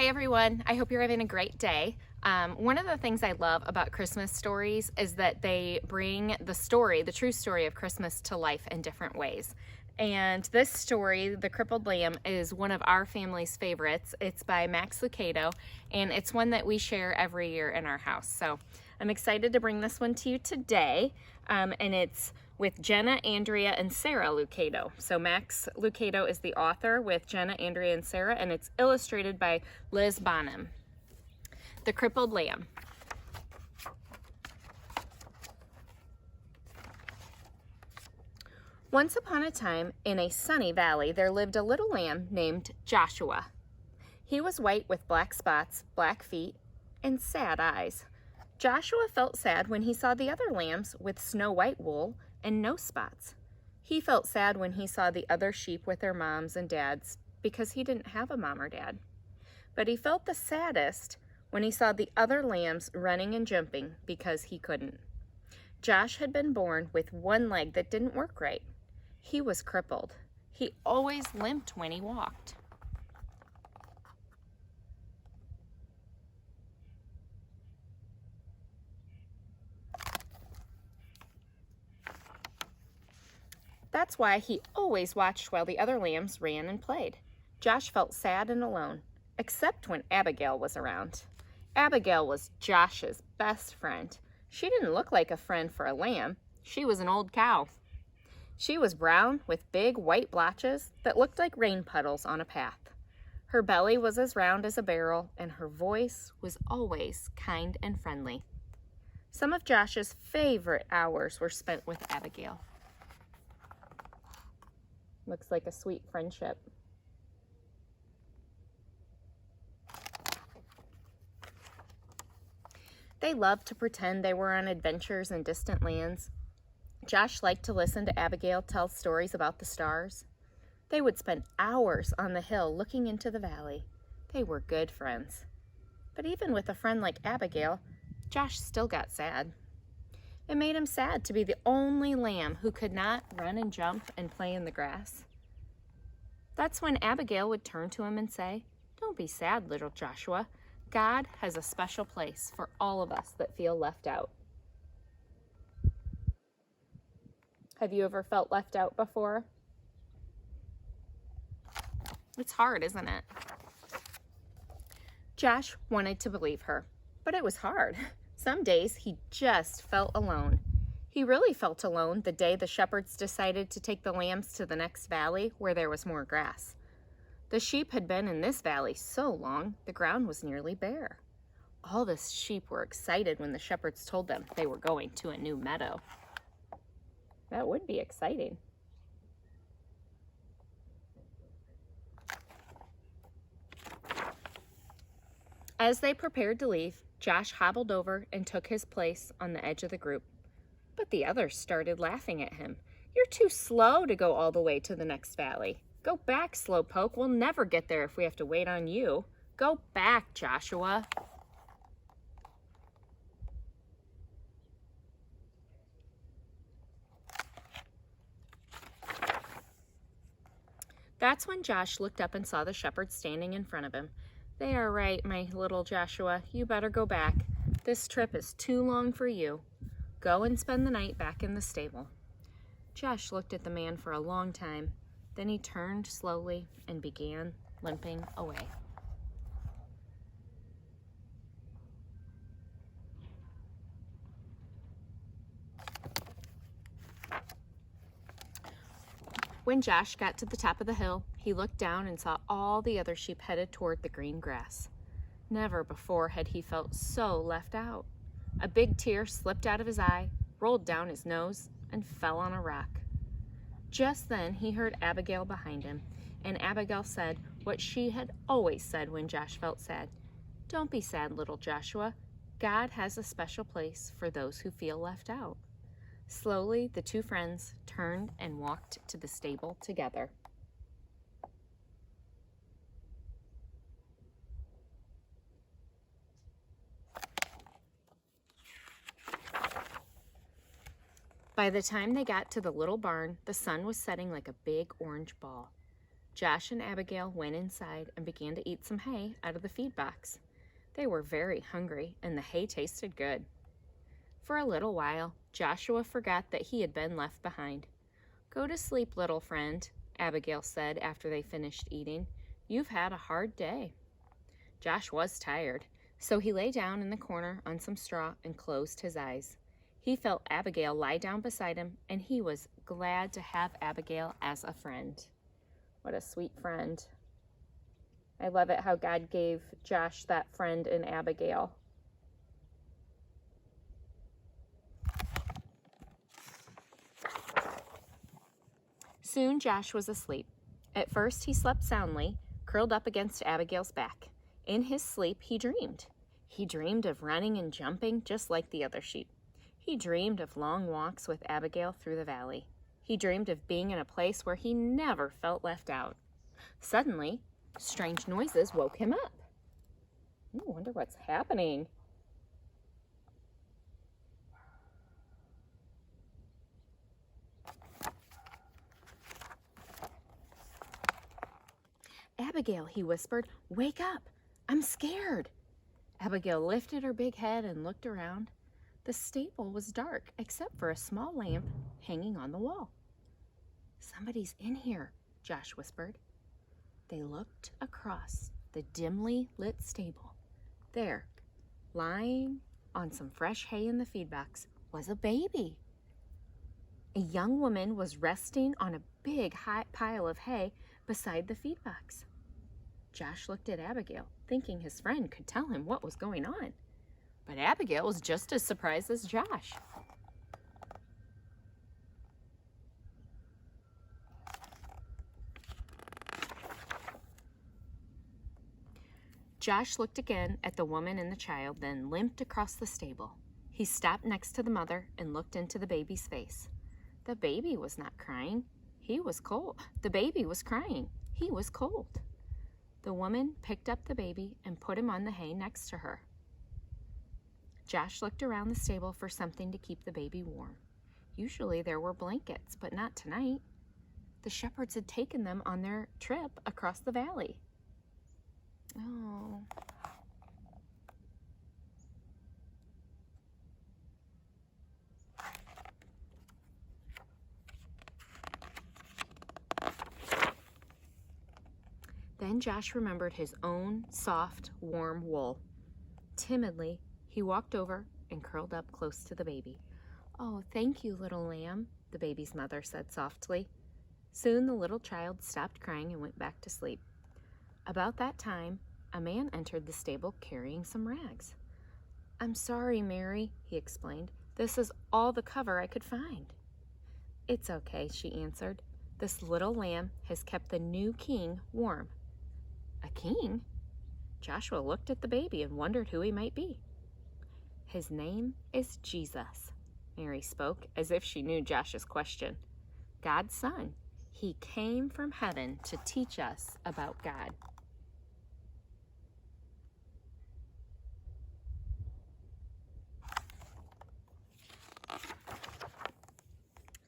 Hi everyone, I hope you're having a great day. One of the things I love about Christmas stories is that they bring the true story of Christmas to life in different ways. And this story, The Crippled Lamb, is one of our family's favorites. It's by Max Lucado, and it's one that we share every year in our house. So I'm excited to bring this one to you today, and it's with Jenna, Andrea, and Sarah Lucado. So Max Lucado is the author with Jenna, Andrea, and Sarah, and it's illustrated by Liz Bonham. The Crippled Lamb. Once upon a time, in a sunny valley, there lived a little lamb named Joshua. He was white with black spots, black feet, and sad eyes. Joshua felt sad when he saw the other lambs with snow-white wool and no spots. He felt sad when he saw the other sheep with their moms and dads because he didn't have a mom or dad. But he felt the saddest when he saw the other lambs running and jumping because he couldn't. Josh had been born with one leg that didn't work right. He was crippled. He always limped when he walked. That's why he always watched while the other lambs ran and played. Josh felt sad and alone, except when Abigail was around. Abigail was Josh's best friend. She didn't look like a friend for a lamb. She was an old cow. She was brown with big white blotches that looked like rain puddles on a path. Her belly was as round as a barrel, and her voice was always kind and friendly. Some of Josh's favorite hours were spent with Abigail. Looks like a sweet friendship. They loved to pretend they were on adventures in distant lands. Josh liked to listen to Abigail tell stories about the stars. They would spend hours on the hill looking into the valley. They were good friends. But even with a friend like Abigail, Josh still got sad. It made him sad to be the only lamb who could not run and jump and play in the grass. That's when Abigail would turn to him and say, "Don't be sad, little Joshua. God has a special place for all of us that feel left out." Have you ever felt left out before? It's hard, isn't it? Josh wanted to believe her, but it was hard. Some days he just felt alone. He really felt alone the day the shepherds decided to take the lambs to the next valley where there was more grass. The sheep had been in this valley so long, the ground was nearly bare. All the sheep were excited when the shepherds told them they were going to a new meadow. That would be exciting. As they prepared to leave, Josh hobbled over and took his place on the edge of the group. But the others started laughing at him. "You're too slow to go all the way to the next valley. Go back, Slowpoke. We'll never get there if we have to wait on you. Go back, Joshua." That's when Josh looked up and saw the shepherds standing in front of him. "They are right, my little Joshua. You better go back. This trip is too long for you. Go and spend the night back in the stable." Josh looked at the man for a long time. Then he turned slowly and began limping away. When Josh got to the top of the hill, he looked down and saw all the other sheep headed toward the green grass. Never before had he felt so left out. A big tear slipped out of his eye, rolled down his nose, and fell on a rock. Just then he heard Abigail behind him, and Abigail said what she had always said when Josh felt sad. "Don't be sad, little Joshua. God has a special place for those who feel left out." Slowly, the two friends turned and walked to the stable together. By the time they got to the little barn, the sun was setting like a big orange ball. Josh and Abigail went inside and began to eat some hay out of the feed box. They were very hungry, and the hay tasted good. For a little while, Joshua forgot that he had been left behind. "Go to sleep, little friend," Abigail said after they finished eating. "You've had a hard day." Josh was tired, so he lay down in the corner on some straw and closed his eyes. He felt Abigail lie down beside him, and he was glad to have Abigail as a friend. What a sweet friend. I love it how God gave Josh that friend in Abigail. Soon Josh was asleep. At first he slept soundly, curled up against Abigail's back. In his sleep he dreamed. He dreamed of running and jumping just like the other sheep. He dreamed of long walks with Abigail through the valley. He dreamed of being in a place where he never felt left out. Suddenly, strange noises woke him up. I wonder what's happening. "Abigail," he whispered, "wake up. I'm scared." Abigail lifted her big head and looked around. The stable was dark except for a small lamp hanging on the wall. "Somebody's in here," Josh whispered. They looked across the dimly lit stable. There, lying on some fresh hay in the feed box, was a baby. A young woman was resting on a big high pile of hay beside the feed box. Josh looked at Abigail, thinking his friend could tell him what was going on. But Abigail was just as surprised as Josh. Josh looked again at the woman and the child, then limped across the stable. He stopped next to the mother and looked into the baby's face. The baby was not crying. He was cold. The baby was crying. He was cold. The woman picked up the baby and put him on the hay next to her. Josh looked around the stable for something to keep the baby warm. Usually there were blankets, but not tonight. The shepherds had taken them on their trip across the valley. Oh. Then Josh remembered his own soft, warm wool. Timidly, he walked over and curled up close to the baby. "Oh, thank you, little lamb," the baby's mother said softly. Soon the little child stopped crying and went back to sleep. About that time, a man entered the stable carrying some rags. "I'm sorry, Mary," he explained. "This is all the cover I could find." "It's okay," she answered. "This little lamb has kept the new king warm." "A king?" Joshua looked at the baby and wondered who he might be. "His name is Jesus," Mary spoke, as if she knew Josh's question. "God's son. He came from heaven to teach us about God."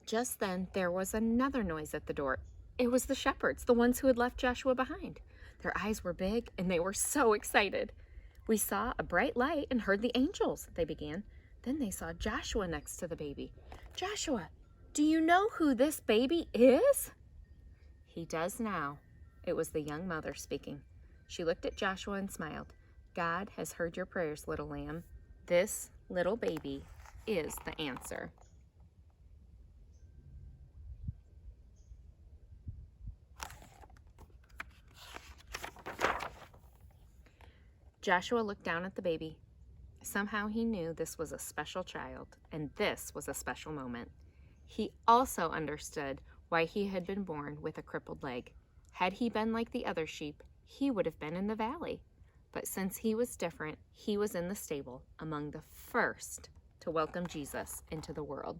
Just then, there was another noise at the door. It was the shepherds, the ones who had left Joshua behind. Their eyes were big, and they were so excited. "We saw a bright light and heard the angels," they began. Then they saw Joshua next to the baby. "Joshua, do you know who this baby is?" "He does now." It was the young mother speaking. She looked at Joshua and smiled. "God has heard your prayers, little lamb. This little baby is the answer." Joshua looked down at the baby. Somehow he knew this was a special child, and this was a special moment. He also understood why he had been born with a crippled leg. Had he been like the other sheep, he would have been in the valley. But since he was different, he was in the stable, among the first to welcome Jesus into the world.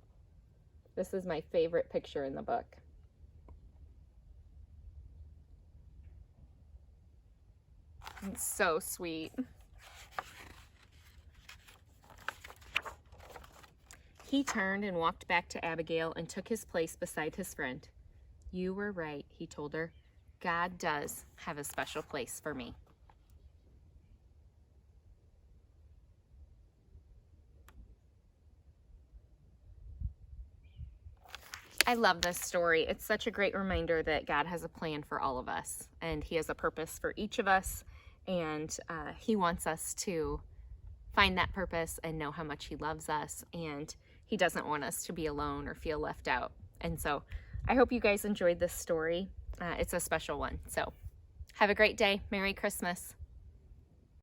This is my favorite picture in the book. It's so sweet. He turned and walked back to Abigail and took his place beside his friend. "You were right," he told her. God does have a special place for me. I love this story. It's such a great reminder that God has a plan for all of us, and He has a purpose for each of us, and He wants us to find that purpose and know how much He loves us, and He doesn't want us to be alone or feel left out. And so I hope you guys enjoyed this story. It's a special one. So have a great day. Merry Christmas.